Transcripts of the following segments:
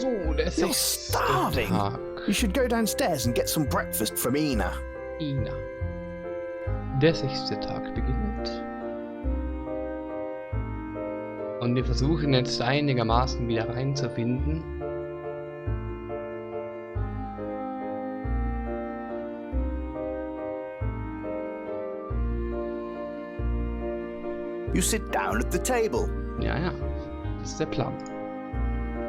So, der You're 6. starving. Tag. You should go downstairs and get some breakfast from Ina. Ina. Der 6. Tag beginnt. Und wir versuchen jetzt einigermaßen wieder reinzufinden. You sit down at the table. Ja, ja. Das ist der Plan.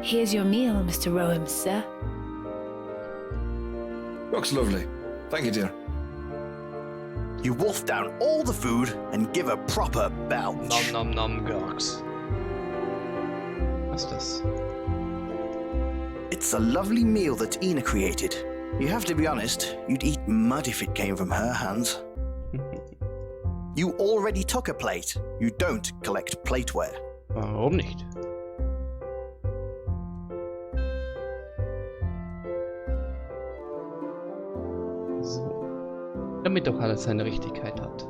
Here's your meal, Mr. Rowan, sir. Looks lovely. Thank you, dear. You wolf down all the food and give a proper belch. Nom nom nom, Gorks. Was ist das? It's a lovely meal that Ina created. You have to be honest, you'd eat mud if it came from her hands. You already took a plate. You don't collect plateware. Warum nicht? So. Damit doch alles seine Richtigkeit hat.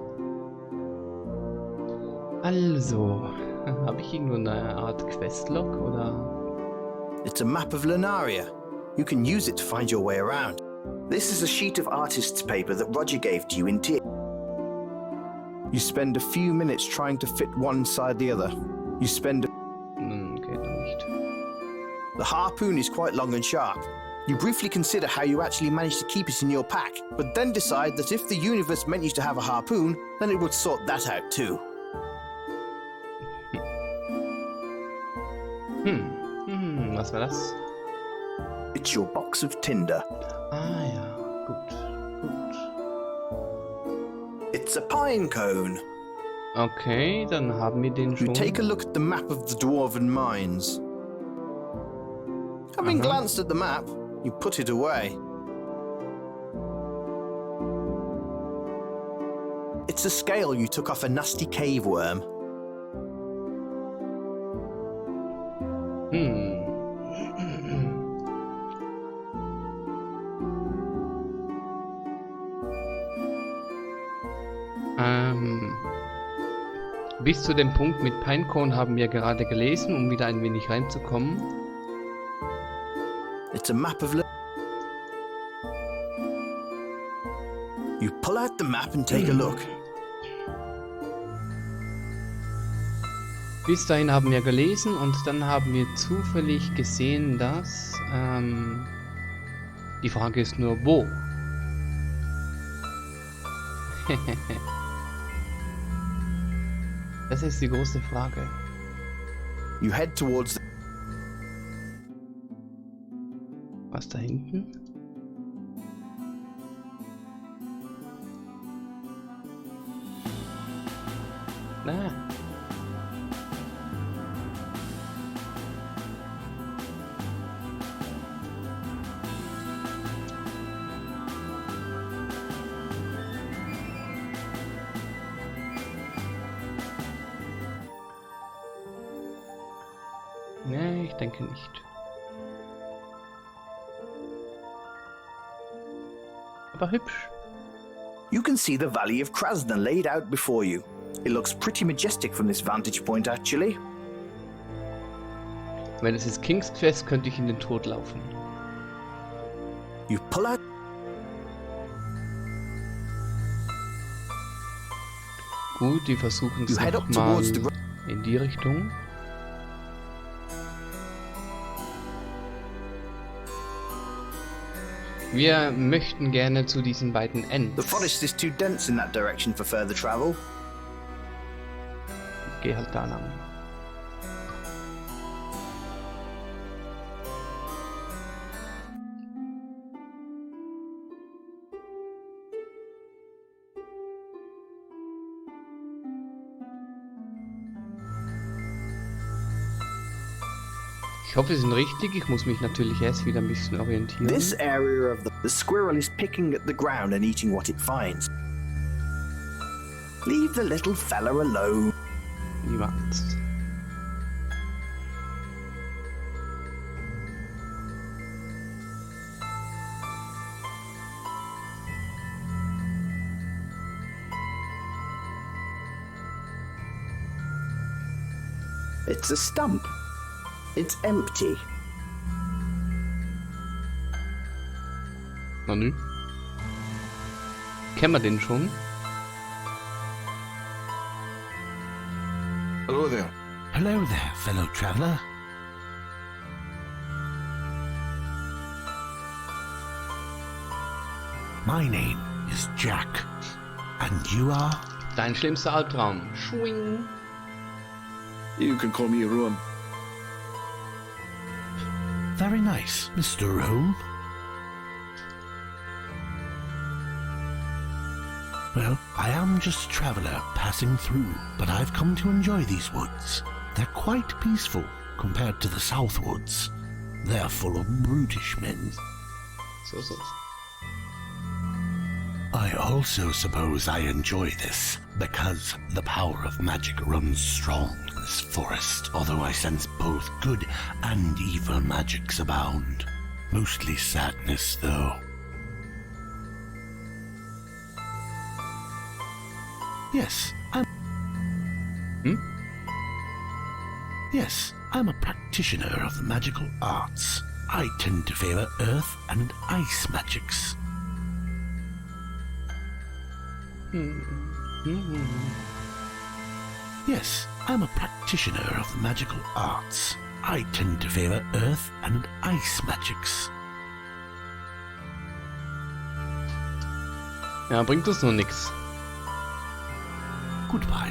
Also, habe ich irgendwo eine Art Questlog oder? It's a map of Lunaria. You can use it to find your way around. This is a sheet of artist's paper that Roger gave to you in Tyr. You spend a few minutes trying to fit one inside the other. You spend... Okay, dann nicht. The harpoon is quite long and sharp. You briefly consider how you actually managed to keep it in your pack, but then decide that if the universe meant you to have a harpoon, then it would sort that out too. Was war das? It's your box of tinder. Ah ja, gut. It's a pine cone. Okay, dann haben wir den schon. You take a look at the map of the dwarven mines. Having glanced at the map, you put it away. It's a scale you took off a nasty cave worm. Bis zu dem Punkt mit Pinecone haben wir gerade gelesen, um wieder ein wenig reinzukommen. It's a map of... You pull out the map and take a look. Bis dahin haben wir gelesen und dann haben wir zufällig gesehen, dass... die Frage ist nur, wo? Das ist die große Frage. You head towards the... Was da hinten? Ah. Nee, ich denke nicht. Aber hübsch. You can see the Valley of Krasna laid out before you. It looks pretty majestic from this vantage point, actually. Wenn es ist King's Quest, könnte ich in den Tod laufen. You pull out... Gut, die versuchen es nochmal in die Richtung. Wir möchten gerne zu diesen beiden Ends. The forest is too dense in that direction for further travel. Geh halt da lang. Ich hoffe, sie sind richtig. Ich muss mich natürlich erst wieder ein bisschen orientieren. This area of the squirrel is picking at the ground and eating what it finds. Leave the little fella alone. Niemand. It's a stump. It's empty. Na nü. Kennen wir den schon? Hello there. Hello there, fellow traveler. My name is Jack. And you are? Dein schlimmster Albtraum. Schwing. You can call me Rowan. Very nice, Mr. Rome. Well, I am just a traveler passing through, but I've come to enjoy these woods. They're quite peaceful compared to the South Woods. They're full of brutish men. So. I also suppose I enjoy this because the power of magic runs strong in this forest, although I sense both good and evil magics abound. Mostly sadness, though. Yes, Yes, I'm a practitioner of the magical arts. I tend to favor earth and ice magics. Yes, I'm a practitioner of the magical arts. I tend to favor earth and ice magics. Ja, bringt uns noch nix. Goodbye.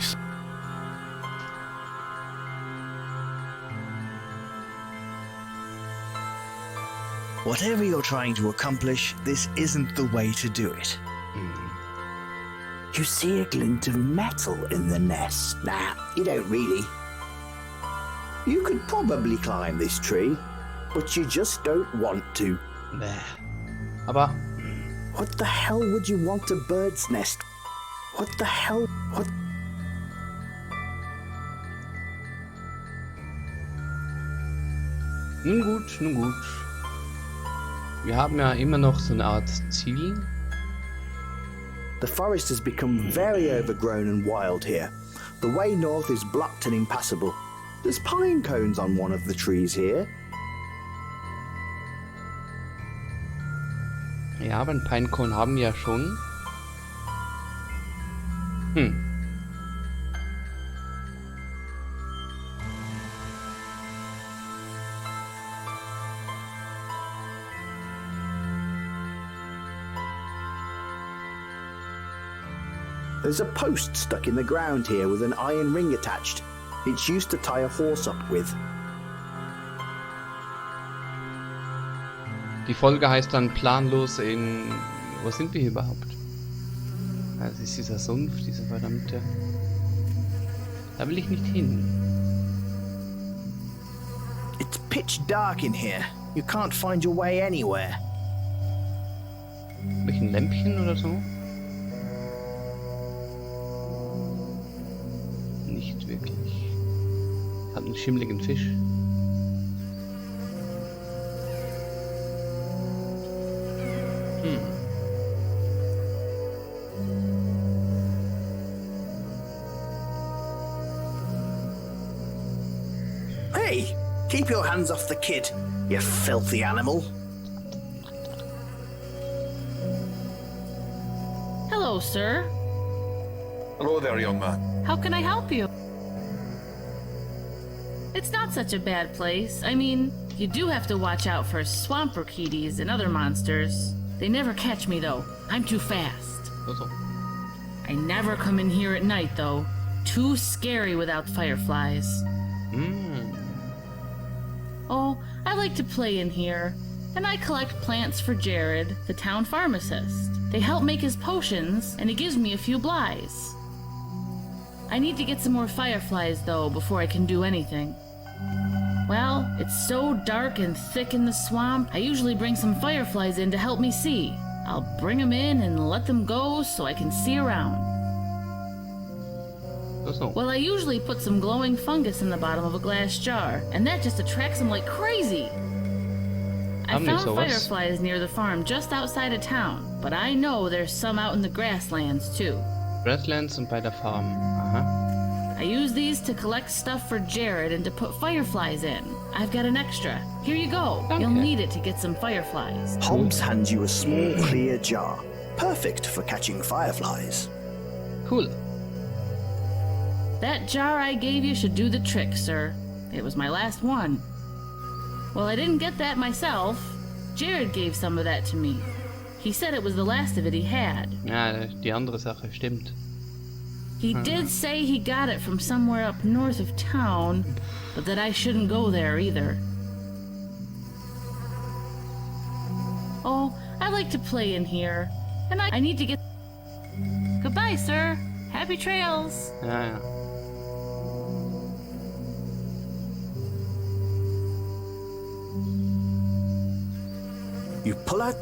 Whatever you're trying to accomplish, this isn't the way to do it. You see a glint of metal in the nest. Nah, you don't really. You could probably climb this tree, but you just don't want to. Bäh. Aber What the hell would you want a bird's nest? What the hell? What? nun gut, nun gut. Wir haben ja immer noch so eine Art Ziel. The forest has become very overgrown and wild here. The way north is blocked and impassable. There's pine cones on one of the trees here. Ja, aber einen Pinecone haben wir ja schon. There's a post stuck in the ground here with an iron ring attached. It's used to tie a horse up with. Die Folge heißt dann planlos in... Wo sind wir hier überhaupt? Das ist dieser Sumpf, dieser verdammte... Da will ich nicht hin. It's pitch dark in here. You can't find your way anywhere. Hab ich ein Lämpchen oder so? Nicht wirklich. Hat einen schimmligen Fisch. Hey! Keep your hands off the kid, you filthy animal. Hello, sir. Hello there, young man. How can I help you? It's not such a bad place. I mean, you do have to watch out for swamp orchidees and other monsters. They never catch me, though. I'm too fast. So. I never come in here at night, though. Too scary without fireflies. Oh, I like to play in here. And I collect plants for Jared, the town pharmacist. They help make his potions, and he gives me a few blighs. I need to get some more fireflies, though, before I can do anything. Well, it's so dark and thick in the swamp, I usually bring some fireflies in to help me see. I'll bring them in and let them go so I can see around. So. Well, I usually put some glowing fungus in the bottom of a glass jar, and that just attracts them like crazy. I found fireflies near the farm just outside of town, but I know there's some out in the grasslands, too. Grasslands und bei der Farm. Aha. I use these to collect stuff for Jared and to put fireflies in. I've got an extra. Here you go. Okay. You'll need it to get some fireflies. Hobbs hands you a small clear jar, perfect for catching fireflies. Cool. That jar I gave you should do the trick, sir. It was my last one. Well, I didn't get that myself. Jared gave some of that to me. He said it was the last of it he had. Ja, die andere Sache stimmt. He did say he got it from somewhere up north of town, but that I shouldn't go there either. Oh, I like to play in here, and I need to get... Goodbye, sir. Happy trails. Ja, ja. You pull out.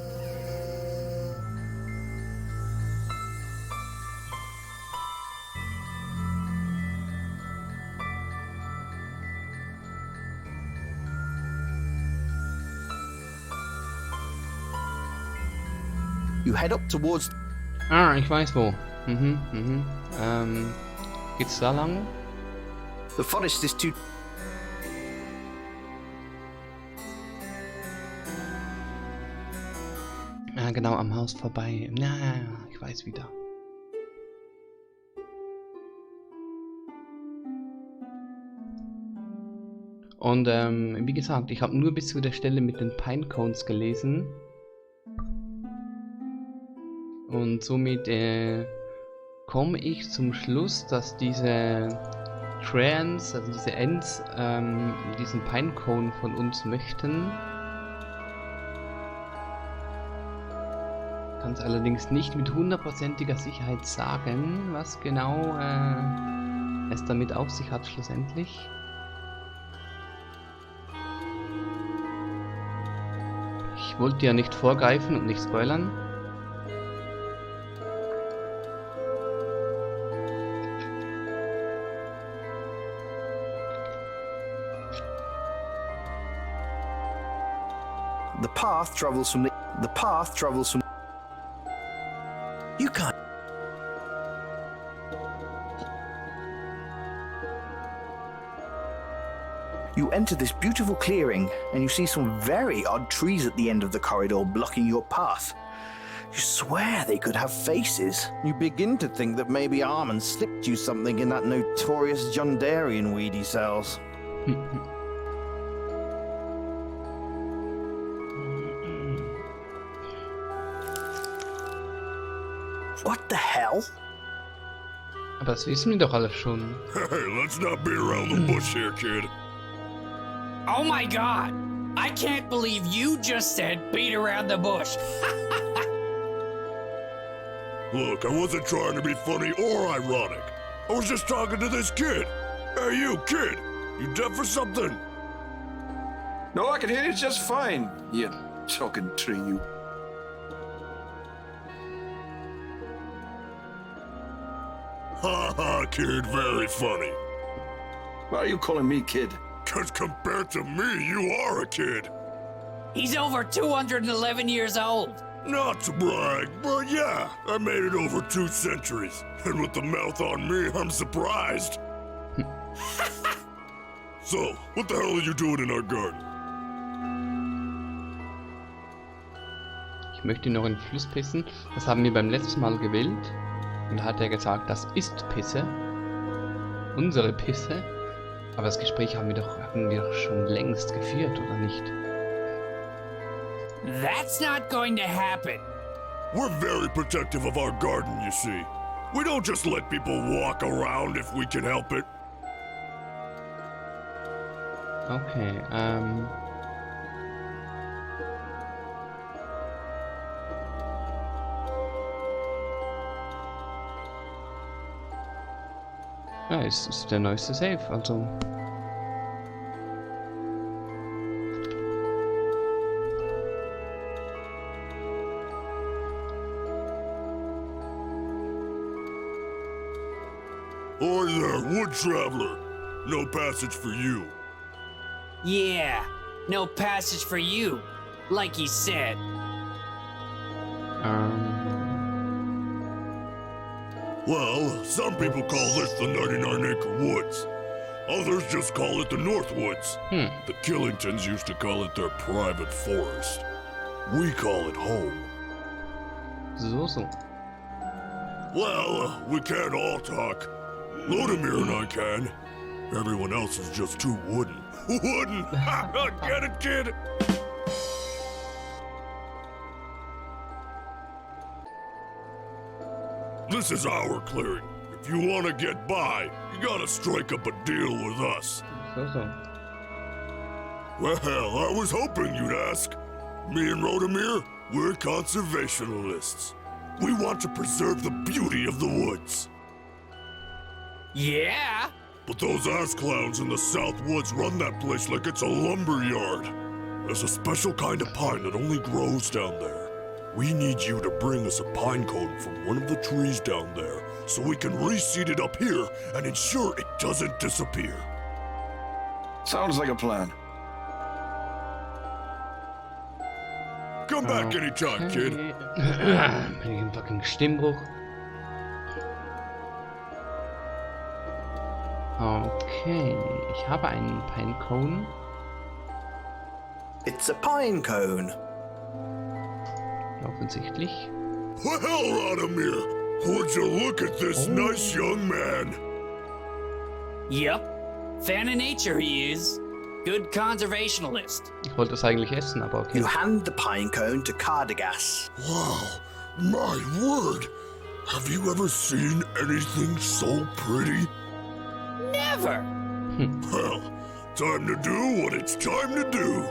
You head up towards. Ah, ich weiß wo. Geht's da lang? The forest is too. Ja, genau, am Haus vorbei. Ja, ich weiß wieder. Und wie gesagt, ich habe nur bis zu der Stelle mit den Pinecones gelesen. Und somit komme ich zum Schluss, dass diese Trans, also diese Ents, diesen Pinecone von uns möchten. Kann es allerdings nicht mit 100%iger Sicherheit sagen, was genau es damit auf sich hat schlussendlich. Ich wollte ja nicht vorgreifen und nicht spoilern. The path travels from. You can't. You enter this beautiful clearing and you see some very odd trees at the end of the corridor blocking your path. You swear they could have faces. You begin to think that maybe Armand slipped you something in that notorious Jundarian weed he sells. What the hell? Aber das wissen wir doch alle schon. Hey, let's not beat around the bush here, kid. Oh my god! I can't believe you just said beat around the bush. Look, I wasn't trying to be funny or ironic. I was just talking to this kid. Hey, you kid! You deaf or something? No, I can hear you just fine, you talking tree, you. Ha ha, kid, very funny. Why are you calling me kid? Cause compared to me, you are a kid. He's over 211 years old. Not to brag, but yeah, I made it over 2 centuries. And with the mouth on me, I'm surprised. So, what the hell are you doing in our garden? Ich möchte noch in den Fluss pissen. Das haben wir beim letzten Mal gewählt. Und da hat er gesagt, das ist Pisse. Unsere Pisse. Aber das Gespräch hatten wir doch schon längst geführt, oder nicht? That's not going to happen. We're very protective of our garden, you see. We don't just let people walk around if we can help it. Okay, ja, es ist der neueste Save, also. Oi there, wood traveler. No passage for you. Yeah, no passage for you, like he said. Well, some people call this the 99-acre woods. Others just call it the North Woods. The Killingtons used to call it their private forest. We call it home. So. Well, we can't all talk. Lodemir and I can. Everyone else is just too wooden. Wooden! Get it, kid? This is our clearing. If you want to get by, you gotta strike up a deal with us. So. Well, I was hoping you'd ask. Me and Lodemir, we're conservationists. We want to preserve the beauty of the woods. Yeah? But those ass clowns in the South Woods run that place like it's a lumber yard. There's a special kind of pine that only grows down there. We need you to bring us a pine cone from one of the trees down there so we can reseed it up here and ensure it doesn't disappear. Sounds like a plan. Come back anytime, kid. Bin ich im fucking Stimmbruch. Okay, ich habe einen Pine Cone. It's a pine cone. Offensichtlich. Well, Lodemir, would you look at this nice young man? Yep. Fan of nature he is. Good conservationalist. Ich wollte das eigentlich essen, aber okay. You hand the pine cone to Cardagas. Wow, my word. Have you ever seen anything so pretty? Never. Well, time to do what it's time to do.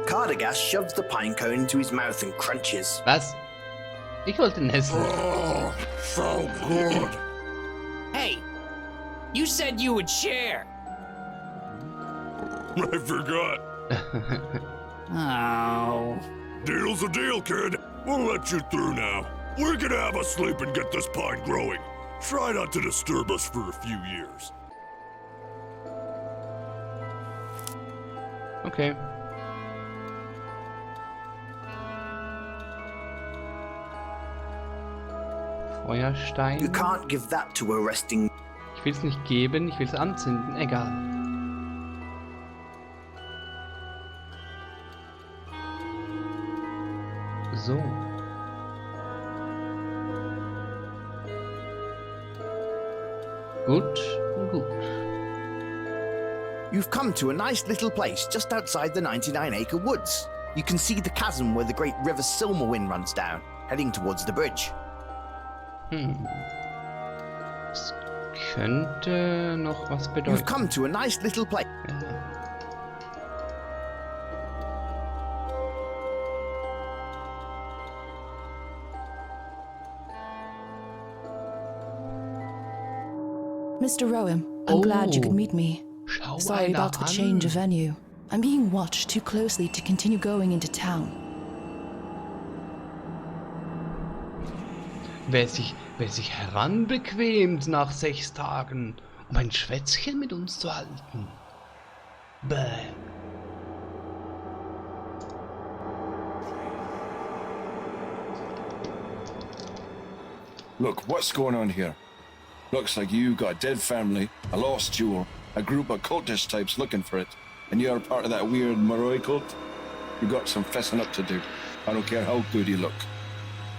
Cardagas shoves the pine cone into his mouth and crunches. Was? Ich wollte ihn essen. Oh, so good. Hey, you said you would share. I forgot. Oh. Deal's a deal, kid. We'll let you through now. We're gonna have a sleep and get this pine growing. Try not to disturb us for a few years. Okay. Feuerstein. You can't give that to a resting. Ich will es nicht geben, ich will es anzünden. Egal. So. Gut. You've come to a nice little place just outside the 99-acre woods. You can see the chasm where the great river Silmerwind runs down, heading towards the bridge. Es könnte noch was bedeuten. You've come to a nice little place. Mr. Rowan, I'm glad you could meet me. Schau Sorry einer about the an. change of venue. I'm being watched too closely to continue going into town. Wer sich heranbequemt nach 6 Tagen, um ein Schwätzchen mit uns zu halten. Bäh. Look, what's going on here? Looks like you got a dead family, a lost jewel, a group of cultist types looking for it, and you're part of that weird Moroi cult? You got some fessing up to do. I don't care how good you look.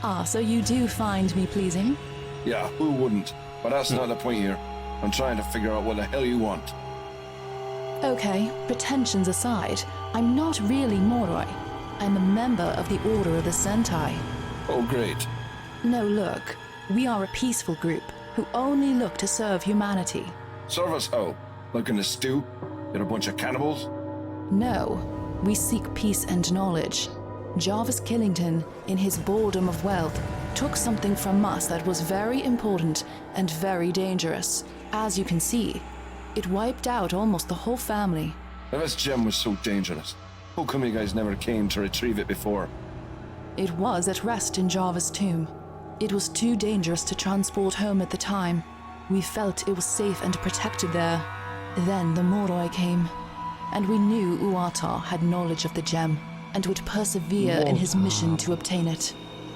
Ah, so you do find me pleasing? Yeah, who wouldn't? But that's not the point here. I'm trying to figure out what the hell you want. Okay, pretensions aside, I'm not really Moroi. I'm a member of the Order of the Sentai. Oh, great. No, look, we are a peaceful group who only look to serve humanity. Serve us how? Looking to stew? You're a bunch of cannibals? No, we seek peace and knowledge. Jarvis Killington, in his boredom of wealth, took something from us that was very important and very dangerous. As you can see, it wiped out almost the whole family. If this gem was so dangerous, how come you guys never came to retrieve it before? It was at rest in Jarvis' tomb. It was too dangerous to transport home at the time. We felt it was safe and protected there. Then the Moroi came, and we knew Outtake had knowledge of the gem and would persevere in his mission to obtain it.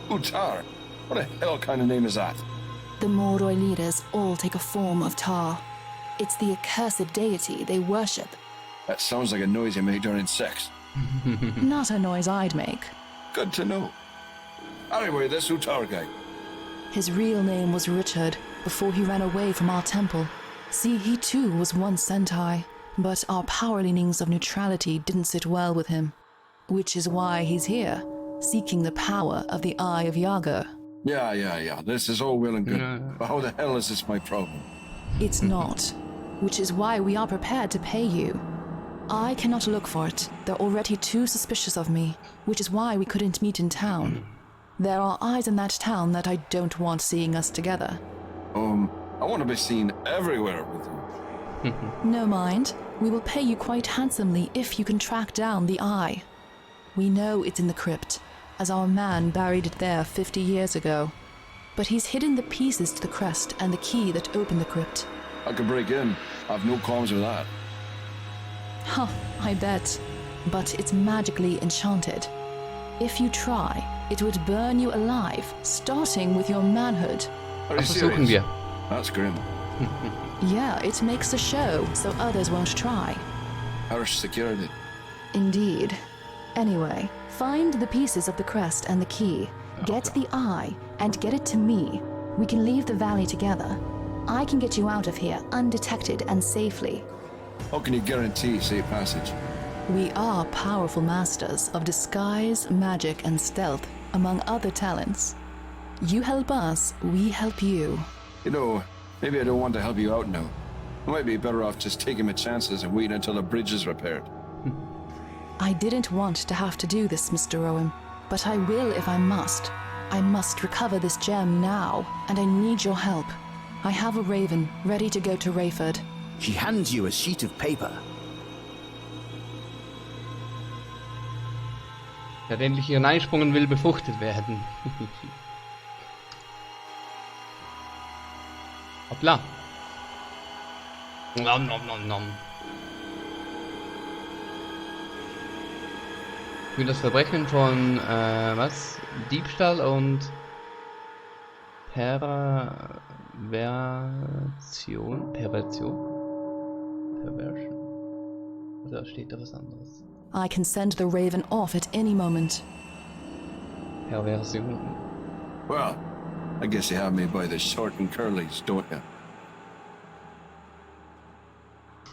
Outtake? What the hell kind of name is that? The Moroi leaders all take a form of tar. It's the accursed deity they worship. That sounds like a noise you make during sex. Not a noise I'd make. Good to know. Anyway, this Outtake guy. His real name was Richard, before he ran away from our temple. See, he too was once Sentai, but our power leanings of neutrality didn't sit well with him. Which is why he's here, seeking the power of the Eye of Yaga. Yeah. This is all well and good. No. But how the hell is this my problem? It's not, which is why we are prepared to pay you. I cannot look for it. They're already too suspicious of me, which is why we couldn't meet in town. There are eyes in that town that I don't want seeing us together. I want to be seen everywhere with you. No mind. We will pay you quite handsomely if you can track down the eye. We know it's in the crypt, as our man buried it there 50 years ago. But he's hidden the pieces to the crest and the key that opened the crypt. I could break in. I've no qualms with that. Huh, I bet. But it's magically enchanted. If you try, it would burn you alive, starting with your manhood. Are you Das versuchen serious? wir. That's grim. Yeah, it makes a show, so others won't try. Harsh security. Indeed. Anyway, find the pieces of the crest and the key, get the eye, and get it to me. We can leave the valley together. I can get you out of here undetected and safely. How can you guarantee safe passage? We are powerful masters of disguise, magic, and stealth, among other talents. You help us, we help you. You know, maybe I don't want to help you out now. I might be better off just taking my chances and waiting until the bridge is repaired. I didn't want to have to do this, Mr. Owen, but I will if I must. I must recover this gem now, and I need your help. I have a raven ready to go to Rayford. She hands you a sheet of paper. Der hat endlich ihren Einsprung und will befruchtet werden. Hoppla. Nom, nom, nom, nom. Für das Verbrechen von, was? Diebstahl und Perversion? Perversion? Oder steht da was anderes? I can send the raven off at any moment. Perversion. Well, I guess you have me by the short and curlies, don't you?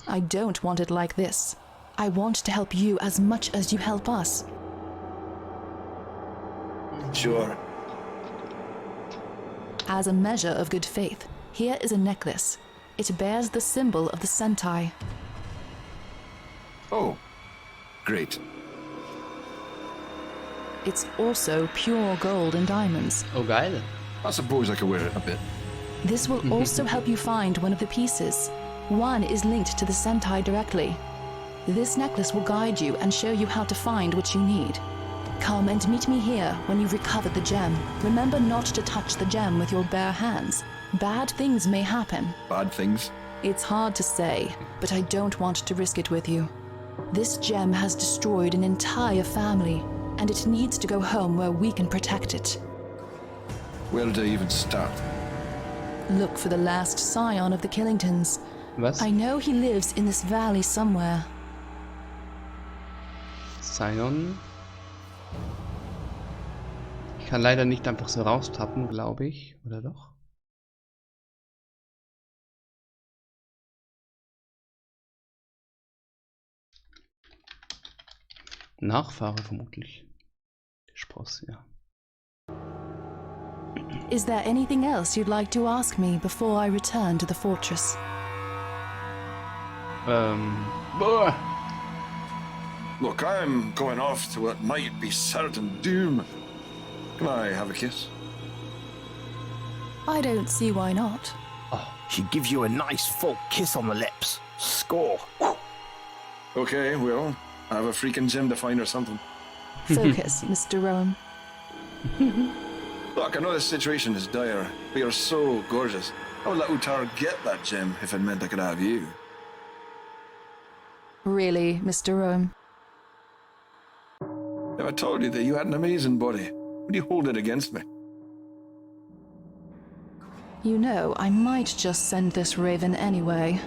I don't want it like this. I want to help you as much as you help us. Sure. As a measure of good faith, here is a necklace. It bears the symbol of the Sentai. Oh, great. It's also pure gold and diamonds. Oh, geil. I suppose I could wear it a bit. This will also help you find one of the pieces. One is linked to the Sentai directly. This necklace will guide you and show you how to find what you need. Come and meet me here when you've recovered the gem. Remember not to touch the gem with your bare hands. Bad things may happen. Bad things? It's hard to say, but I don't want to risk it with you. This gem has destroyed an entire family, and it needs to go home where we can protect it. Where do I even start? Look for the last scion of the Killingtons. Was? I know he lives in this valley somewhere. Scion. Ich kann leider nicht einfach so raustappen, glaube ich. Oder doch? Nachfahre vermutlich. Spross, ja. Is there anything else you'd like to ask me before I return to the fortress? Boah. Look, I'm going off to what might be certain doom. Can I have a kiss? I don't see why not. She gives you a nice full kiss on the lips. Score. Okay, well, I have a freaking gem to find or something. Focus, Mr. Rowan. Look, I know this situation is dire, but you're so gorgeous. I would let Outtake get that gem if it meant I could have you. Really, Mr. Rowan? If I told you that you had an amazing body, would you hold it against me? You know, I might just send this raven anyway.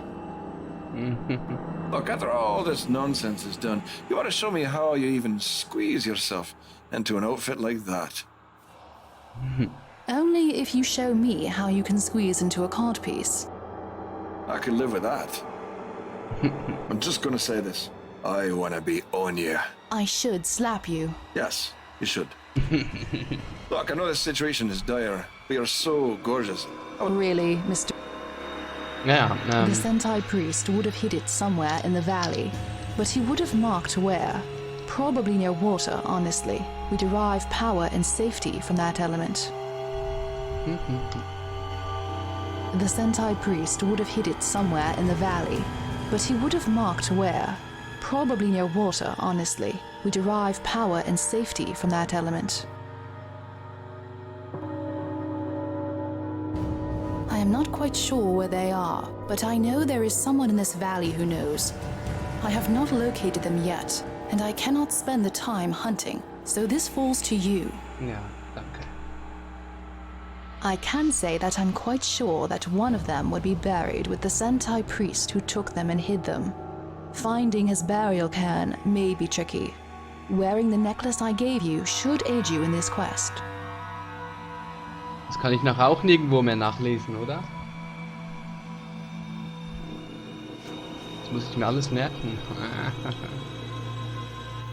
Look, after all this nonsense is done, you want to show me how you even squeeze yourself into an outfit like that. Only if you show me how you can squeeze into a codpiece. I could live with that. I'm just gonna say this. I wanna be on you. I should slap you. Yes, you should. Look, I know this situation is dire, but you're so gorgeous. Really, Mr. Ja, The Sentai priest would have hid it somewhere in the valley, but he would have marked where. Probably near water, honestly. We derive power and safety from that element. The Sentai priest would have hid it somewhere in the valley, but he would have marked where. Probably near water, honestly. We derive power and safety from that element. I am not quite sure where they are, but I know there is someone in this valley who knows. I have not located them yet, and I cannot spend the time hunting, so this falls to you. ja, danke. I can say that I'm quite sure that one of them would be buried with the Sentai priest who took them and hid them. Finding his burial cairn may be tricky. Wearing the necklace I gave you should aid you in this quest. Das kann ich nachher auch nirgendwo mehr nachlesen, oder? Das muss ich mir alles merken.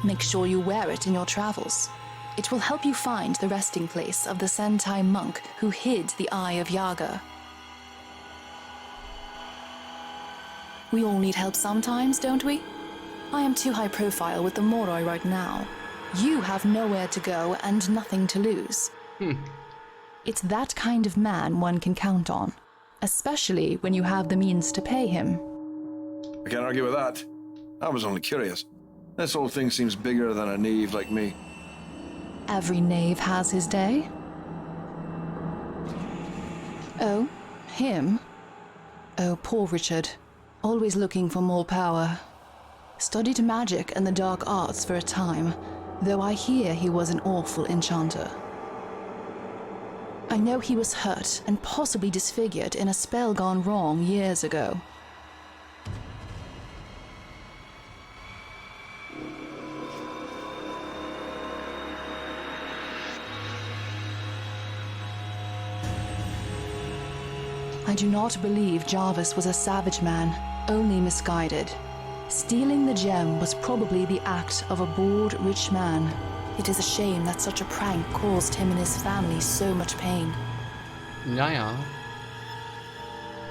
Make sure you wear it in your travels. It will help you find the resting place of the Sentai monk who hid the Eye of Yaga. We all need help sometimes, don't we? I am too high profile with the Moroi right now. You have nowhere to go and nothing to lose. It's that kind of man one can count on, especially when you have the means to pay him. I can't argue with that. I was only curious. This whole thing seems bigger than a knave like me. Every knave has his day. Oh, him? Oh, poor Richard. Always looking for more power. Studied magic and the dark arts for a time, though I hear he was an awful enchanter. I know he was hurt and possibly disfigured in a spell gone wrong years ago. I do not believe Jarvis was a savage man, only misguided. Stealing the gem was probably the act of a bored, rich man. It is a shame that such a prank caused him and his family so much pain. Naja.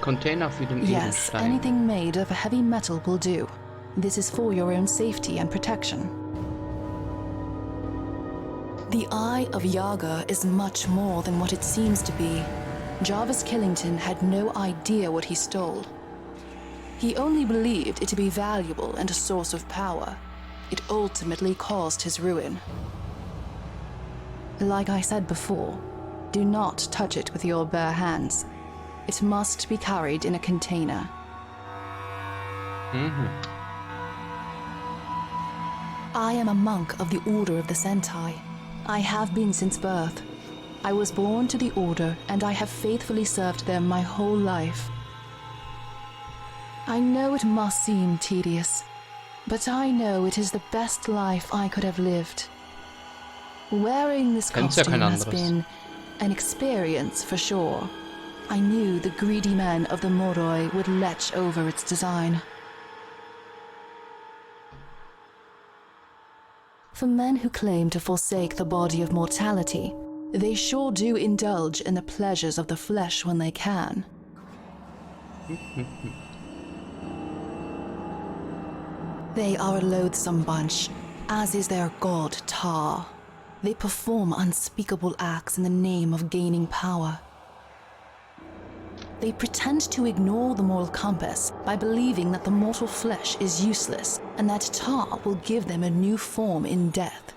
Container für den Yes, Edelstein. anything made of a heavy metal will do. This is for your own safety and protection. The Eye of Yaga is much more than what it seems to be. Jarvis Killington had no idea what he stole. He only believed it to be valuable and a source of power. It ultimately caused his ruin. Like I said before, do not touch it with your bare hands. It must be carried in a container. I am a monk of the Order of the Sentai. I have been since birth. I was born to the Order, and I have faithfully served them my whole life. I know it must seem tedious, but I know it is the best life I could have lived. Wearing this costume has been an experience for sure. I knew the greedy men of the Moroi would lech over its design. For men who claim to forsake the body of mortality, they sure do indulge in the pleasures of the flesh when they can. They are a loathsome bunch, as is their god Tar. They perform unspeakable acts in the name of gaining power. They pretend to ignore the moral compass by believing that the mortal flesh is useless and that Tar will give them a new form in death.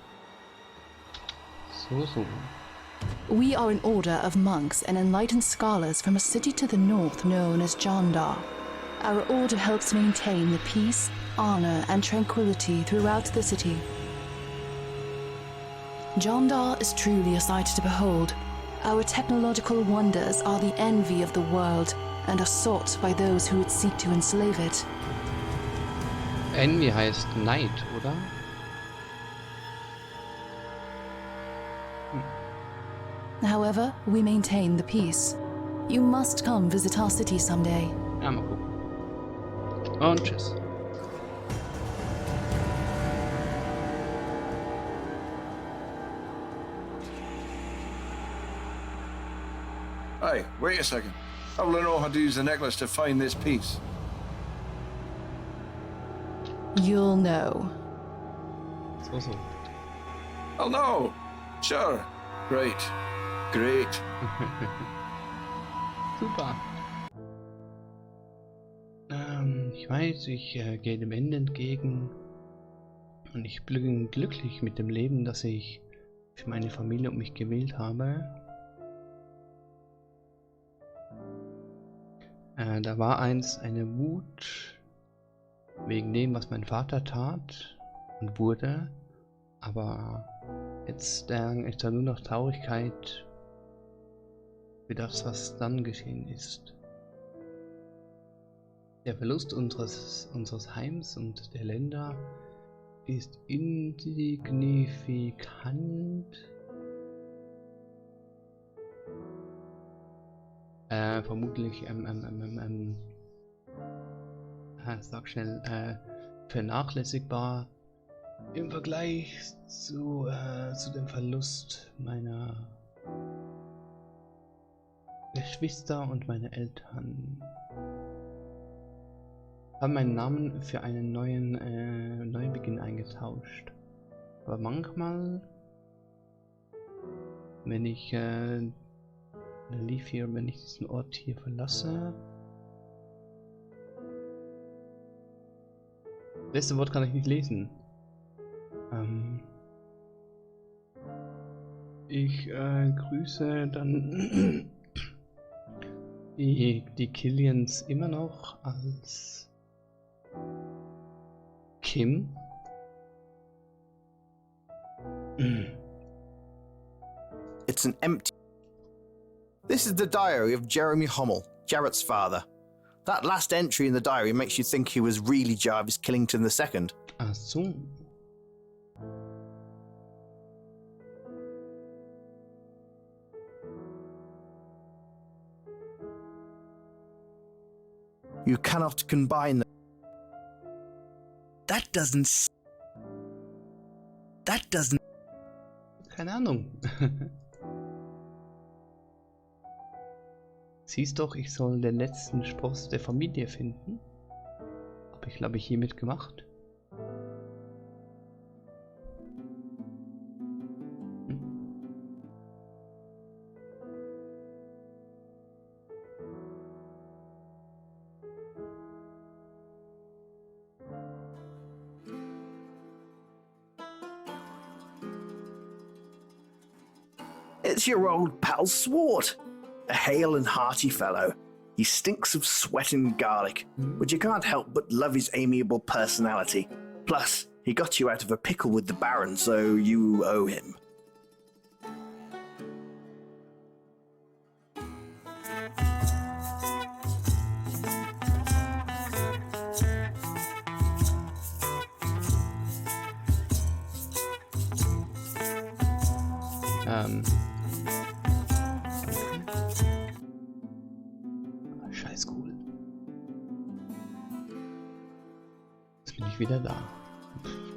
So. We are an order of monks and enlightened scholars from a city to the north known as Jandar. Our order helps maintain the peace, honor, and tranquility throughout the city. Jandar is truly a sight to behold. Our technological wonders are the envy of the world and are sought by those who would seek to enslave it. Envy heißt Neid, oder? However, we maintain the peace. You must come visit our city someday. Ja, mal gucken. Und tschüss. Hey, wait a second. I will know how to use the necklace to find this piece. You'll know. So. I'll know. Sure. Great. Great. Super. Ich weiß, ich gehe dem Ende entgegen und ich bin glücklich mit dem Leben, das ich für meine Familie und mich gewählt habe. Da war einst eine Wut wegen dem, was mein Vater tat und wurde, aber jetzt ist da nur noch Traurigkeit für das, was dann geschehen ist. Der Verlust unseres Heims und der Länder ist insignifikant. Vermutlich, sag schnell, vernachlässigbar im Vergleich zu dem Verlust meiner Geschwister und meiner Eltern. Haben meinen Namen für einen neuen Beginn eingetauscht. Aber manchmal, wenn ich wenn ich diesen Ort hier verlasse. Das letzte Wort kann ich nicht lesen. Ich grüße dann die Killians immer noch als Kim. It's an empty... This is the diary of Jeremy Hommel, Jarrett's father. That last entry in the diary makes you think he was really Jarvis Killington II. Ach so. You cannot combine them. That doesn't... Keine Ahnung. Siehst doch, ich soll den letzten Spross der Familie finden. Habe ich, glaube ich, hiermit gemacht. It's your old pal Swart. A hale and hearty fellow. He stinks of sweat and garlic, but you can't help but love his amiable personality. Plus, he got you out of a pickle with the Baron, so you owe him. Scheiß cool. Jetzt bin ich wieder da.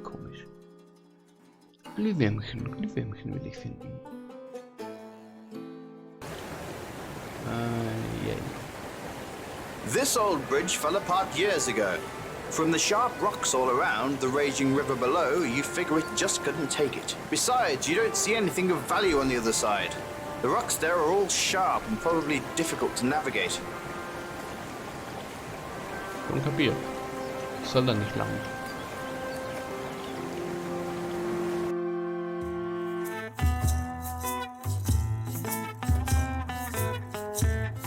Komisch. Glühwürmchen will ich finden. Yeah. This old bridge fell apart years ago. From the sharp rocks all around, the raging river below, you figure it just couldn't take it. Besides, you don't see anything of value on the other side. The rocks there are all sharp and probably difficult to navigate. Schon kapiert. Soll da nicht lang.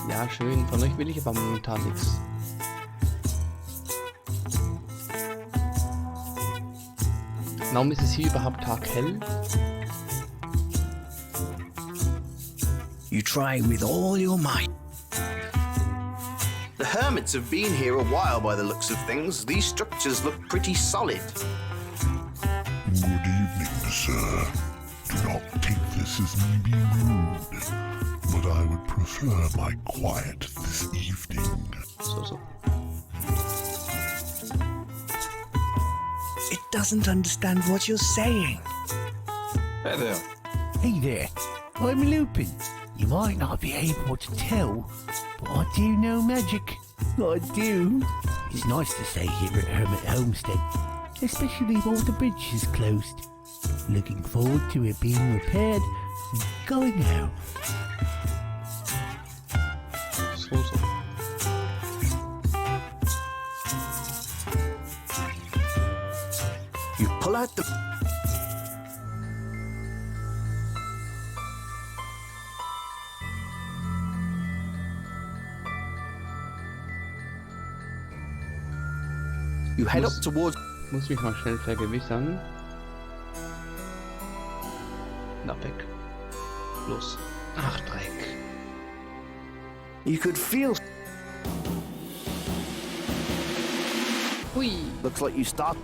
Ja, schön. Von euch will ich aber momentan nichts. Warum ist es hier überhaupt taghell? You try with all your might. The hermits have been here a while by the looks of things. These structures look pretty solid. Good evening, sir. Do not take this as me being rude, but I would prefer my quiet this evening. So. It doesn't understand what you're saying. Hey there. Hey there, I'm Lupin. You might not be able to tell, but I do know magic. I do. It's nice to stay here at Hermit Homestead, especially while the bridge is closed. Looking forward to it being repaired and going out. So. You pull out the... You head up towards... Muss mich mal schnell vergewissern. Na, weg. Los. Ach, Dreck. You could feel... Hui. Looks like you start...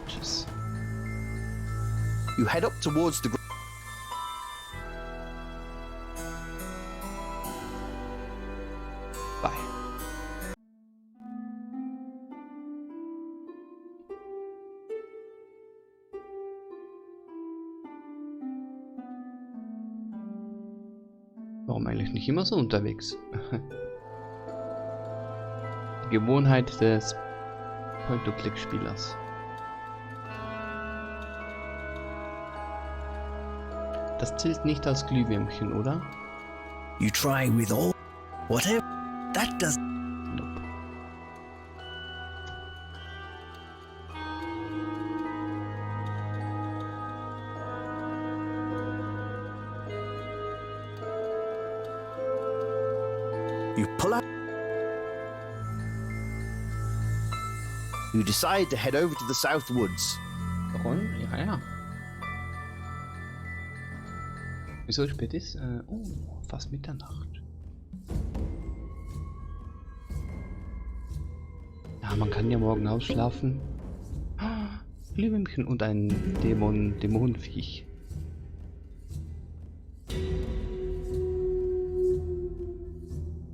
Tschüss. You head up towards the... Bye. Warum eigentlich nicht immer so unterwegs? Die Gewohnheit des Point-to-Click-Spielers. Das zählt nicht als Glühwürmchen, oder? You try with all... Whatever... That does... Nope. You pull out... You decide to head over to the South Woods. Warum? Ja. Wieso spät ist? Oh, fast Mitternacht. Ja, man kann ja morgen ausschlafen. Glühwürmchen und ein Dämonenviech.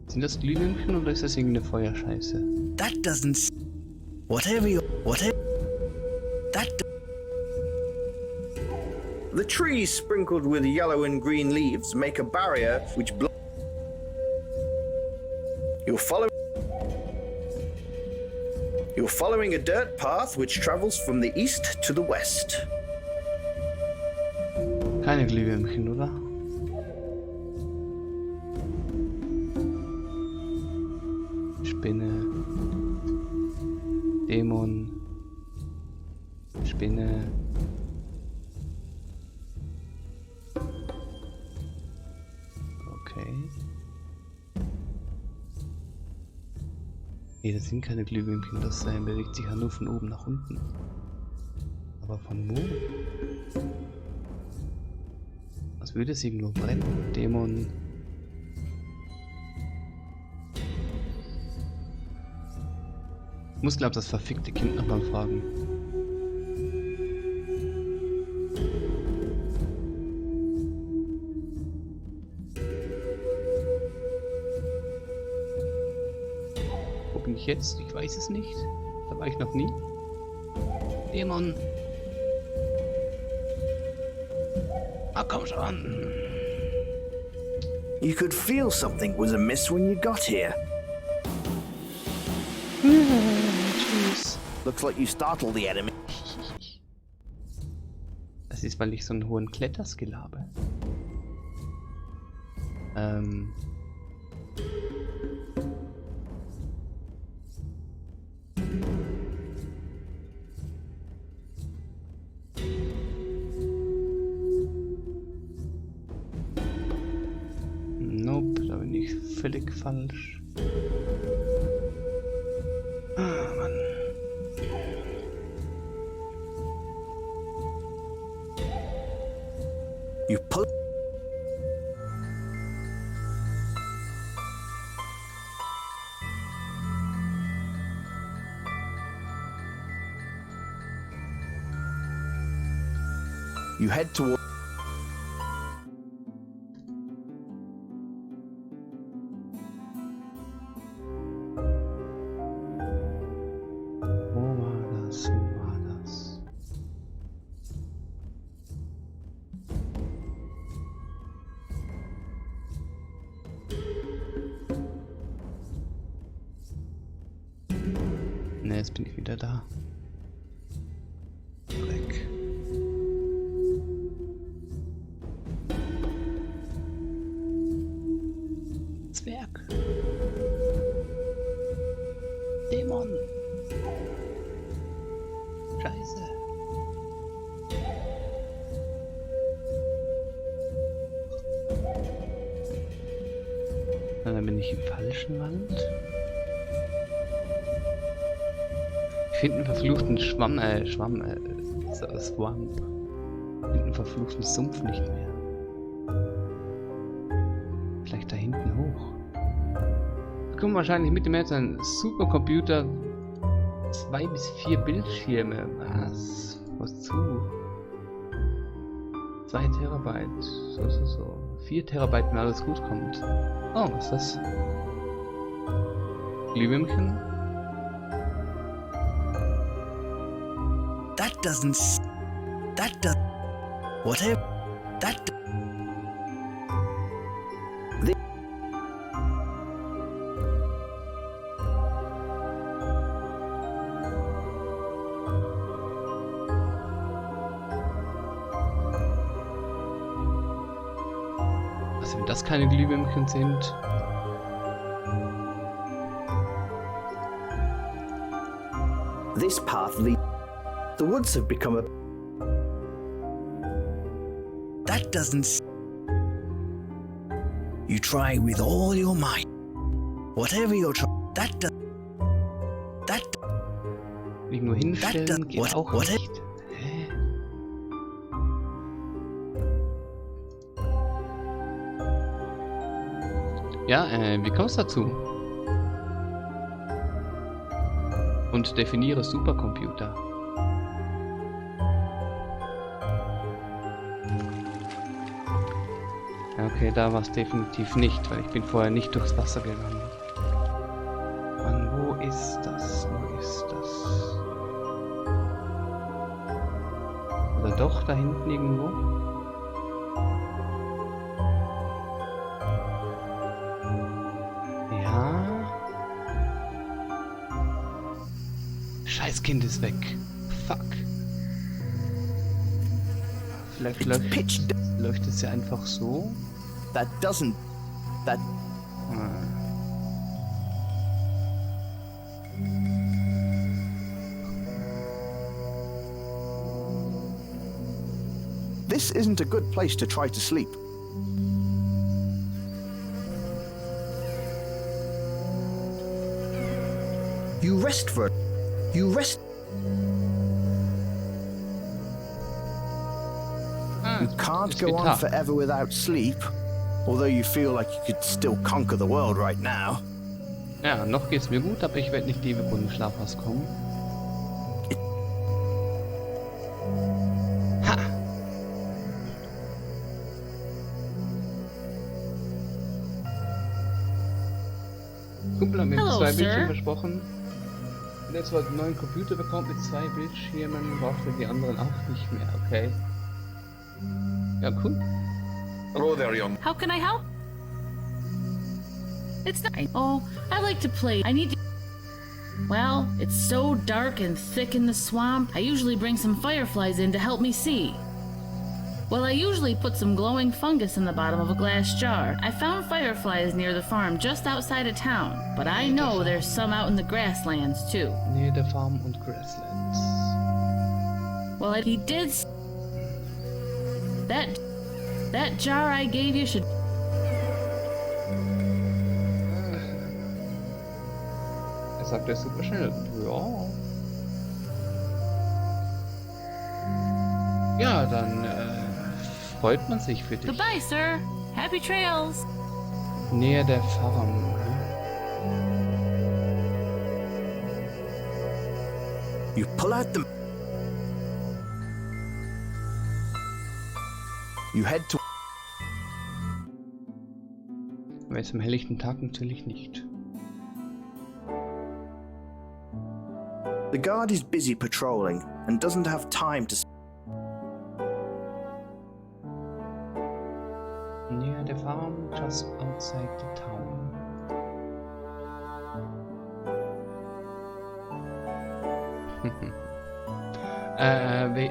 Sind das Glühwürmchen oder ist das irgendeine Feuerscheiße? That doesn't... Whatever you... Whatever... That... The trees sprinkled with yellow and green leaves make a barrier which You're following a dirt path which travels from the east to the west. Keine Glühwürmchen, oder? Spinne. Dämon. Spinne. Okay. Nee, das sind keine Glühwürmchen, das bewegt sich ja nur von oben nach unten. Aber von wo? Was würde es irgendwo brennen? Dämon. Ich muss glaub das verfickte Kind noch mal fragen. Wo bin ich jetzt? Ich weiß es nicht. Da war ich noch nie. Dämon. Ah, komm schon. You could feel something was amiss when you got here. Tschüss. Looks like you startled the enemy. Das ist, weil ich so einen hohen Kletterskill habe. Nope, da bin ich völlig falsch. Ah, Mann. You pull... You head toward. Wo war das? Wo war das? Ne, jetzt bin ich wieder da. Weg. Zwerg. Dämon. Scheiße. Dann bin ich im falschen Wald. Ich finde einen verfluchten Swamp. Ich finde einen verfluchten Sumpf nicht mehr. Vielleicht da hinten hoch. Da kommen wahrscheinlich mit dem Herz ein Supercomputer. 2 bis 4 Bildschirme. Was zu? 2 Terabyte. So. 4 Terabyte, wenn alles gut kommt. Oh, was ist das? Glühwürmchen? That doesn't. That does. Whatever. That. Also wenn das keine Glühwürmchen sind. This path leads. The woods have become a. That doesn't. You try with all your might. Whatever you're trying. That does. That. Irgendwo hinstellen geht auch what nicht. Hä? Ja, wie kommst du dazu? Und definiere Supercomputer. Ja, okay, da war es definitiv nicht, weil ich bin vorher nicht durchs Wasser gegangen. Mann, wo ist das? Wo ist das? Oder doch da hinten irgendwo? Ja. Scheiß Kind ist weg. Fuck. Vielleicht läuft es ja einfach so. That doesn't. That. This isn't a good place to try to sleep. You rest for. You rest. You can't go on forever without sleep, although you feel like you could still conquer the world right now. Ja, noch geht's mir gut, aber ich werde nicht ewig ohne Schlaf auskommen. Ha! Kumpel hat mir Hello, 2 sir. Bildschirme versprochen. Wenn er zwar einen neuen Computer bekommt mit 2 Bildschirmen, braucht er die anderen auch nicht mehr, okay? Ja, cool. Hello there, young. How can I help? It's not. Oh, I like to play. I need to. Well, it's so dark and thick in the swamp. I usually bring some fireflies in to help me see. Well, I usually put some glowing fungus in the bottom of a glass jar. I found fireflies near the farm just outside of town, but I know there's some out in the grasslands too. Nähe der Farm und Grasslands. Well, he did. That jar I gave you should. Er sagt er super schnell. Ja. Ja, dann freut man sich für dich. Goodbye, sir. Happy trails. Nähe der Farm. You pull out the. You head to. Aber jetzt am helllichten Tag natürlich nicht. The guard is busy patrolling and doesn't have time to. Near the farm, just outside the town.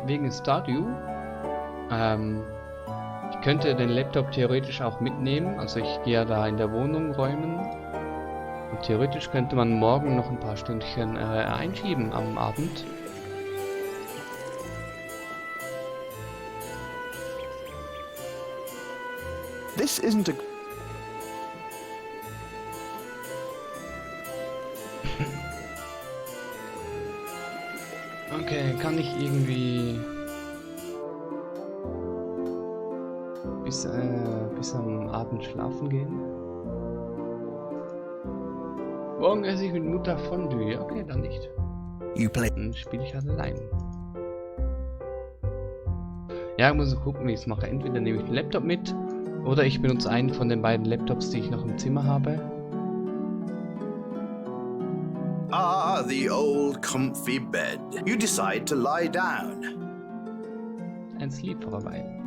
Wegen Stardew. Ich könnte den Laptop theoretisch auch mitnehmen. Also ich gehe ja da in der Wohnung räumen. Und theoretisch könnte man morgen noch ein paar Stündchen einschieben am Abend. This isn't a. Okay, kann ich irgendwie bis am Abend schlafen gehen? Morgen esse ich mit Mutter Fondue. Okay, dann nicht. You play. Dann spiele ich halt allein. Ja, ich muss gucken, wie ich es mache. Entweder nehme ich den Laptop mit oder ich benutze einen von den beiden Laptops, die ich noch im Zimmer habe. Ah, the old comfy bed. You decide to lie down. And sleep for a while.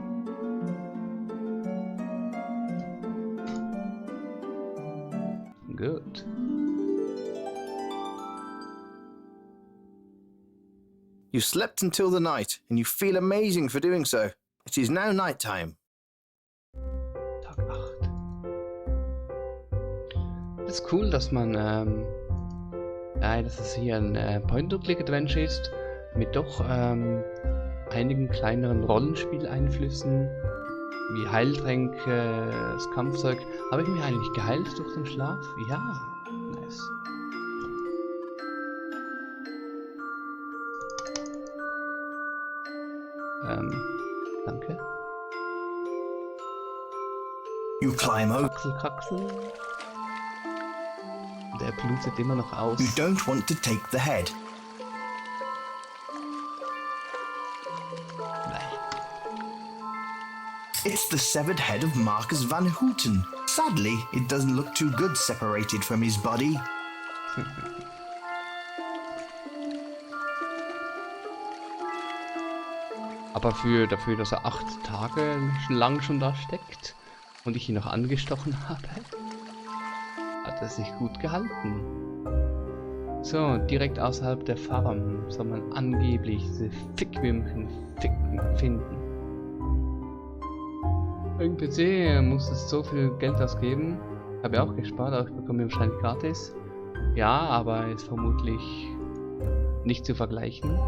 Good. You slept until the night, and you feel amazing for doing so. It is now night time. Tag 8. Das ist cool, dass man, dass es hier ein Point-and-Click-Adventure ist, mit doch einigen kleineren Rollenspieleinflüssen, wie Heiltränke, das Kampfzeug. Habe ich mich eigentlich geheilt durch den Schlaf? Ja, nice. Danke. You climb over. Kraxel. Der blutet immer noch aus. You don't want to take the head. It's the severed head of Marcus Van Houten. Sadly, it doesn't look too good separated from his body. Aber dafür, dass er 8 Tage lang schon da steckt und ich ihn noch angestochen habe, hat er sich gut gehalten. So, direkt außerhalb der Farm soll man angeblich diese Fickwürmchen finden. Wegen PC muss es so viel Geld ausgeben. Habe ja auch gespart, aber ich bekomme ihn wahrscheinlich gratis. Ja, aber ist vermutlich nicht zu vergleichen.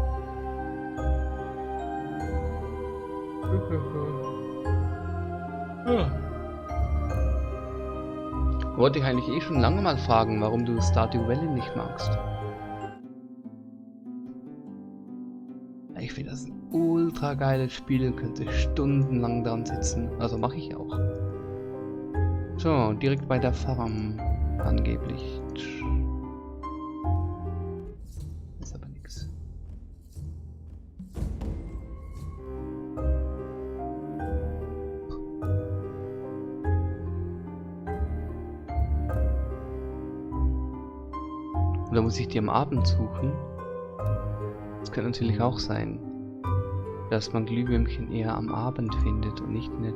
Wollte ich eigentlich eh schon lange mal fragen, warum du Stardew Valley nicht magst. Ich finde das ein ultra geiles Spiel, könnte stundenlang dran sitzen. Also mache ich auch. So, direkt bei der Farm angeblich. Ist aber nichts. Oder muss ich die am Abend suchen? Das könnte natürlich auch sein, dass man Glühwürmchen eher am Abend findet und nicht in der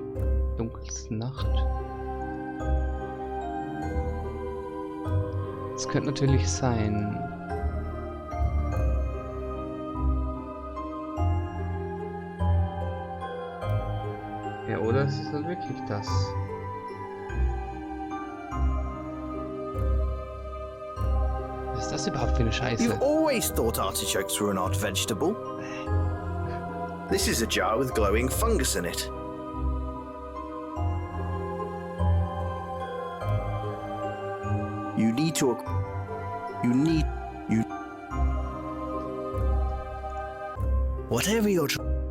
dunkelsten Nacht. Das könnte natürlich sein. Ja, oder es ist halt wirklich das. Was ist das überhaupt für eine Scheiße? You've always thought artichokes were an odd vegetable. This is a jar with glowing fungus in it. Whatever you're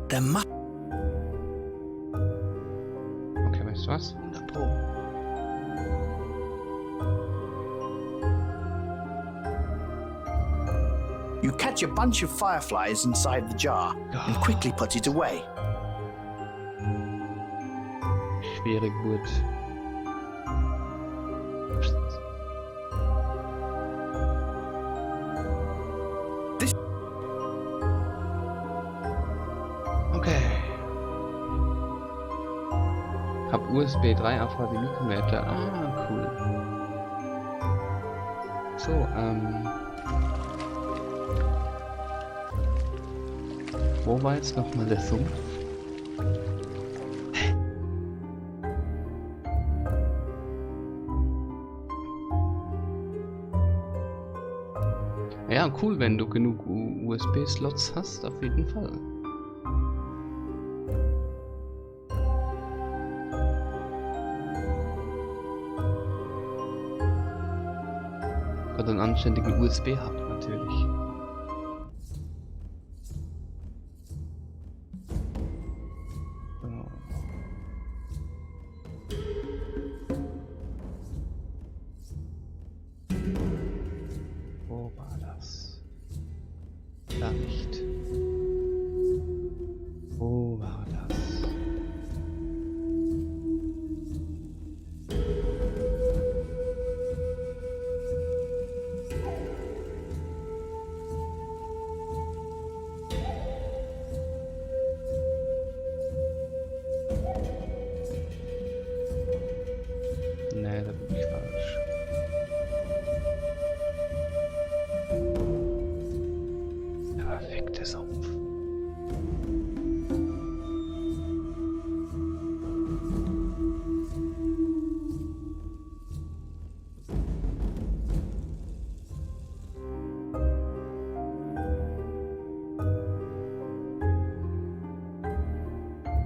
there must. Okay, weißt du was? You catch a bunch of fireflies inside the jar and quickly put it away. schwierig wird. Okay. Ich hab USB 3 auf die Mikrometer. Ah, cool. So, wo war jetzt nochmal der Sumpf? Ja, cool, wenn du genug USB-Slots hast, auf jeden Fall. Oder einen anständigen USB-Hub natürlich. Wo war das? Da nicht. Wo war das? Nee, da bin ich falsch. Der perfekte Sumpf.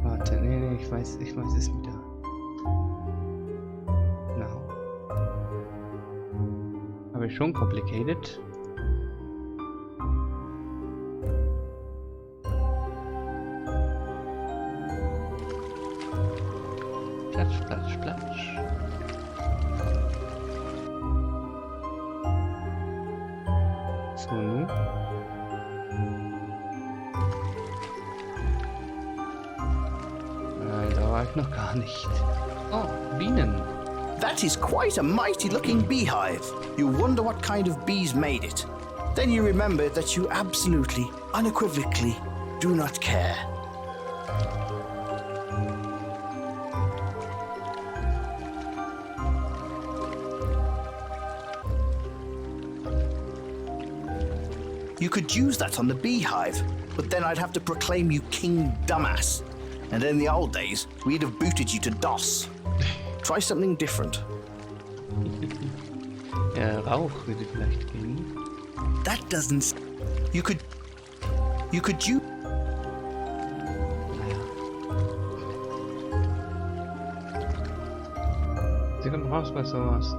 Warte, nee, ich weiß es wieder. Aber schon complicated. Platsch, platsch, platsch. So, nun. Nein, da war ich noch gar nicht. Oh, Bienen. That is quite a mighty looking beehive. You wonder what kind of bees made it. Then you remember that you absolutely, unequivocally do not care. You could use that on the beehive, but then I'd have to proclaim you King Dumbass. And in the old days, we'd have booted you to DOS. Try something different. Ja, Rauch würde vielleicht gehen. That doesn't... You could use... Naja. Sie kommt raus bei sowas.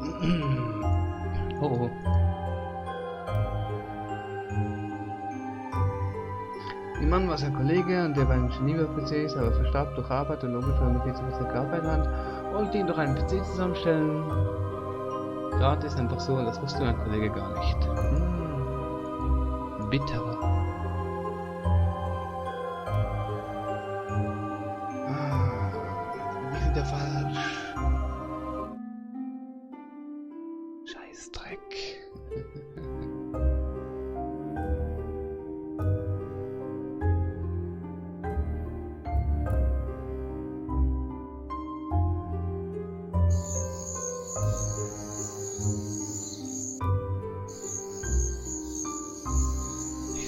Oh, oh. Ihr Mann war sein Kollege, der beim Geneva-PC ist, aber verstarb durch Arbeit und ungefähr nur 40% Arbeit hat. Wollte ihn doch einen PC zusammenstellen. Rat ist einfach so, das wusste mein Kollege gar nicht. Bitterer. Wie wieder falsch. Scheißdreck.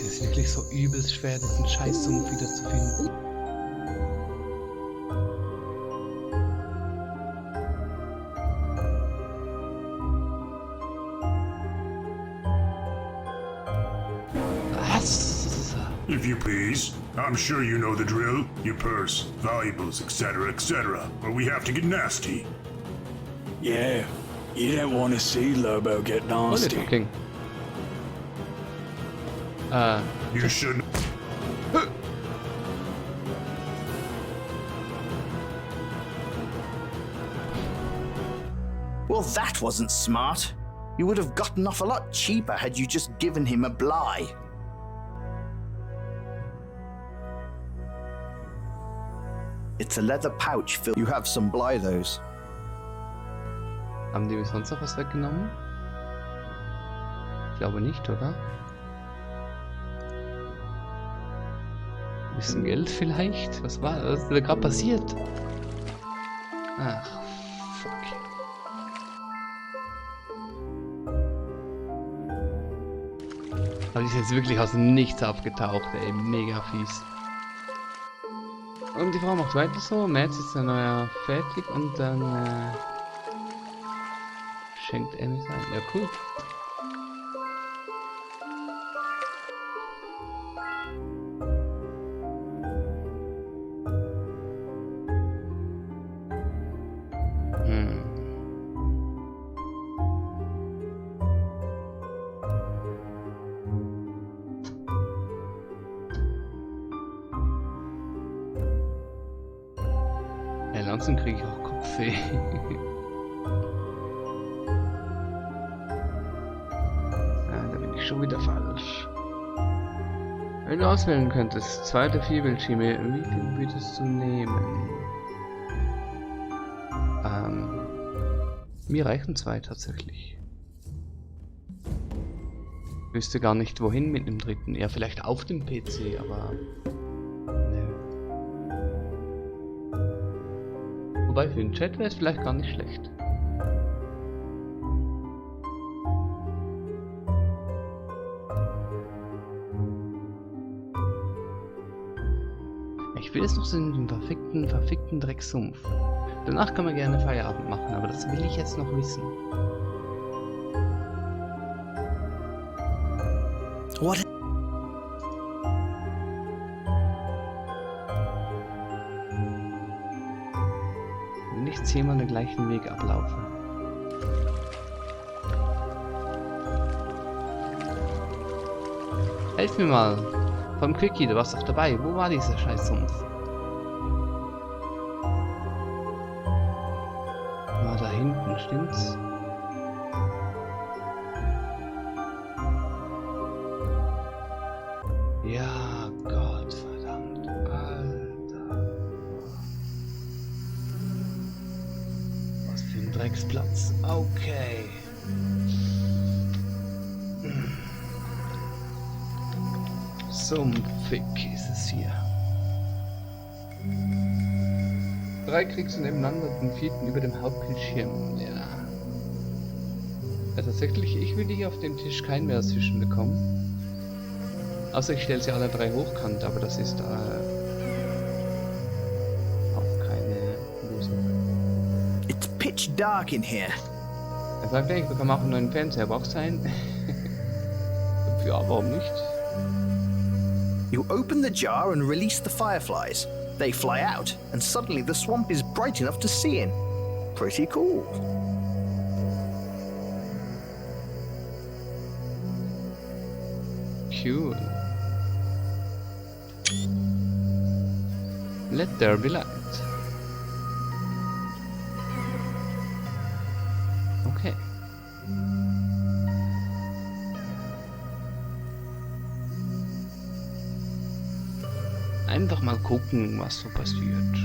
Es ist wirklich so übelst schwer, diesen Scheißsumpf wieder zu finden. Was? If you please, I'm sure you know the drill. Your purse, valuables, etc., etc. But we have to get nasty. Yeah, you don't want to see Lobo get What are you nasty. talking? You shouldn't. Well, that wasn't smart. You would have gotten off a lot cheaper had you just given him a bly. It's a leather pouch filled. You have some Blythos. Haben die mir sonst noch was weggenommen? Ich glaube nicht, oder? Ein bisschen Geld vielleicht? Was ist da gerade passiert? Ach, fuck. Aber die ist jetzt wirklich aus dem Nichts aufgetaucht, ey. Mega fies. Und die Frau macht weiter so. März ist dann fertig und dann schenkt er mir sein. Ja, cool. Langsam kriege ich auch Kopfweh. Da bin ich schon wieder falsch. Wenn du auswählen könntest, 2 oder 4 Bildschirme, wie viel würdest du nehmen? Mir reichen 2 tatsächlich. Ich wüsste gar nicht wohin mit dem dritten. Ja, vielleicht auf dem PC, aber... Wobei für den Chat wäre es vielleicht gar nicht schlecht. Ich will jetzt noch so einen verfickten Drecksumpf. Danach kann man gerne Feierabend machen, aber das will ich jetzt noch wissen. What? Nicht 10-mal den gleichen Weg ablaufe. Helf mir mal! Vom Quickie, du warst doch dabei. Wo war dieser Scheißsumpf? War da hinten, stimmt's? Ja, Gott verdammt. Alter. Was für ein Drecksplatz. Okay. Sumpfig ist es hier. 3 kriegst du nebeneinander, den 4. über dem Hauptbildschirm. Ja. Ja, tatsächlich, ich würde hier auf dem Tisch kein mehr zwischen bekommen. Außer ich stelle sie alle 3 hochkant, aber das ist auch keine Lösung. It's pitch dark in here. Er sagt, ich bekomme auch einen neuen Fernseher, brauchst du einen? Ja, warum nicht? You open the jar and release the fireflies. They fly out, and suddenly the swamp is bright enough to see in. Pretty cool. Cool. Let there be light. Okay. Einfach mal gucken, was so passiert.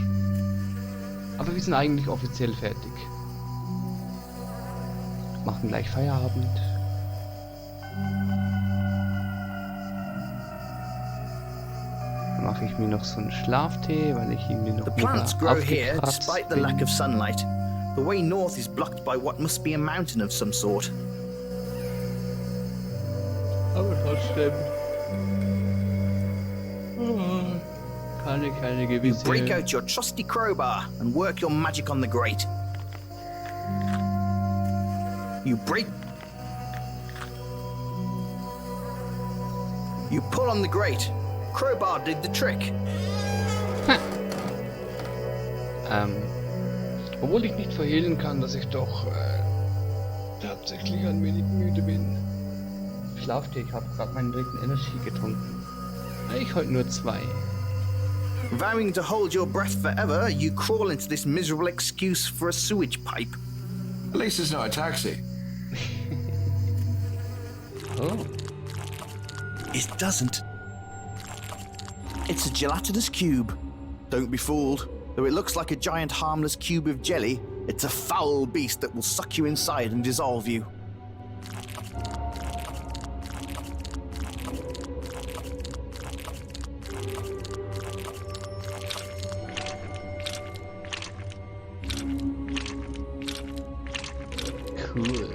Aber wir sind eigentlich offiziell fertig. Machen gleich Feierabend. Dann mache ich mir noch so einen Schlaftee, weil ich irgendwie noch The plants grow here despite the lack of sunlight. The way north is blocked by what must be a mountain of some sort. Aber trotzdem. Keine You gewisse... break out your trusty crowbar and work your magic on the grate. You pull on the grate. Crowbar did the trick. Obwohl ich nicht verhehlen kann, dass ich doch tatsächlich ein wenig müde bin. Schlaftee, ich habe gerade meinen dritten Energy getrunken. Ich heute nur 2. Vowing to hold your breath forever, you crawl into this miserable excuse for a sewage pipe. At least it's not a taxi. Oh. It doesn't. It's a gelatinous cube. Don't be fooled. Though it looks like a giant harmless cube of jelly, it's a foul beast that will suck you inside and dissolve you. Cool.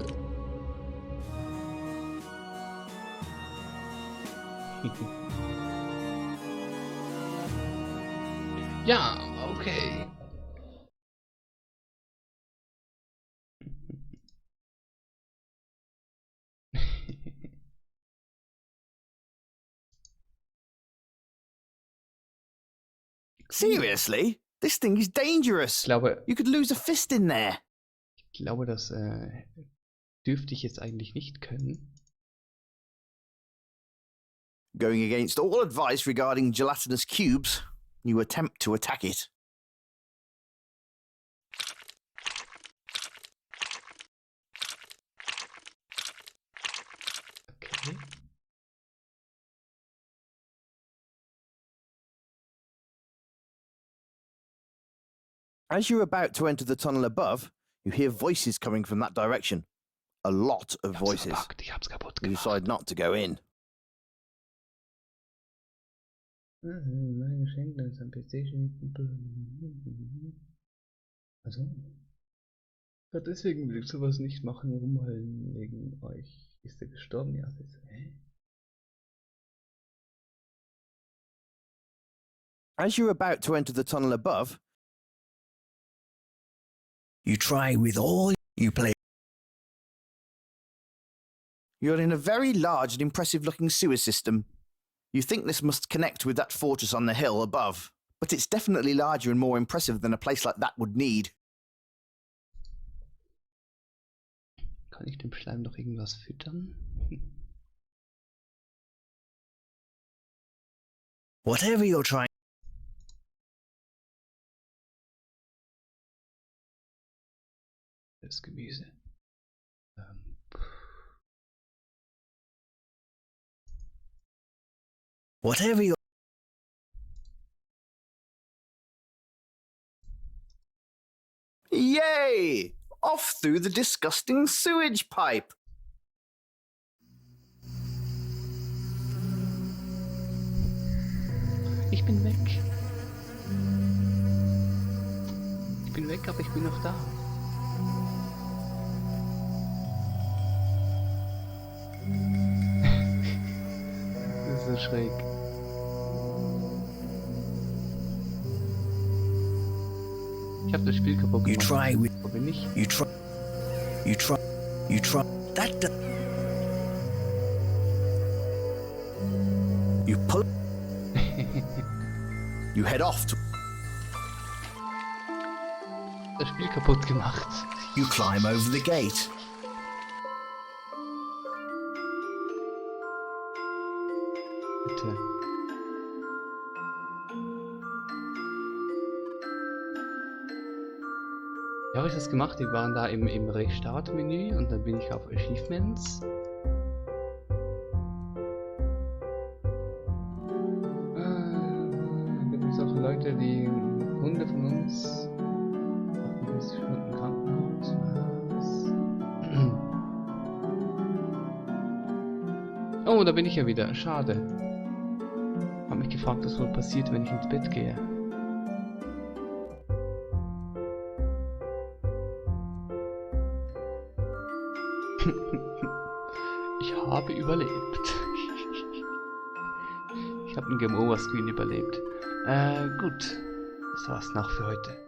Ja, okay. Seriously? This thing is dangerous. You could lose a fist in there. Ich glaube, das dürfte ich jetzt eigentlich nicht können. Going against all advice regarding gelatinous cubes, you attempt to attack it. Okay. As you're about to enter the tunnel above, you hear voices coming from that direction. A lot of voices. Ich hab's kaputt You gemacht. decide not to go in. Mein Geschenk, das ist ein PlayStation. Also. Ja, deswegen will ich sowas nicht machen, rumheulen wegen euch. Ist er gestorben? Ja, das ist. Hä? As you're about to enter the tunnel above, you try with all you play. You're in a very large and impressive looking sewer system. You think this must connect with that fortress on the hill above, but it's definitely larger and more impressive than a place like that would need. Kann ich dem Schleim noch irgendwas füttern? Whatever you're trying. Das Gemüse. Whatever you're. Yay! Off through the disgusting sewage pipe. Ich bin weg. Ich bin weg, aber ich bin noch da. Das ist so schräg. Ich habe das Spiel kaputt gemacht. Wo bin ich? You try. That. You pull. You head off to. Das Spiel kaputt gemacht. You climb over the gate. Bitte. Ja, habe ich das gemacht? Wir waren da im Restart-Menü und dann bin ich auf Achievements. Da gibt es auch Leute, die Hunde von uns 48 Stunden Krankenhaus. Was? Oh, da bin ich ja wieder. Schade. Ich habe mich gefragt, was wohl passiert, wenn ich ins Bett gehe. Ich habe überlebt. Ich habe einen Game Over Screen überlebt. Gut. Das war's noch für heute.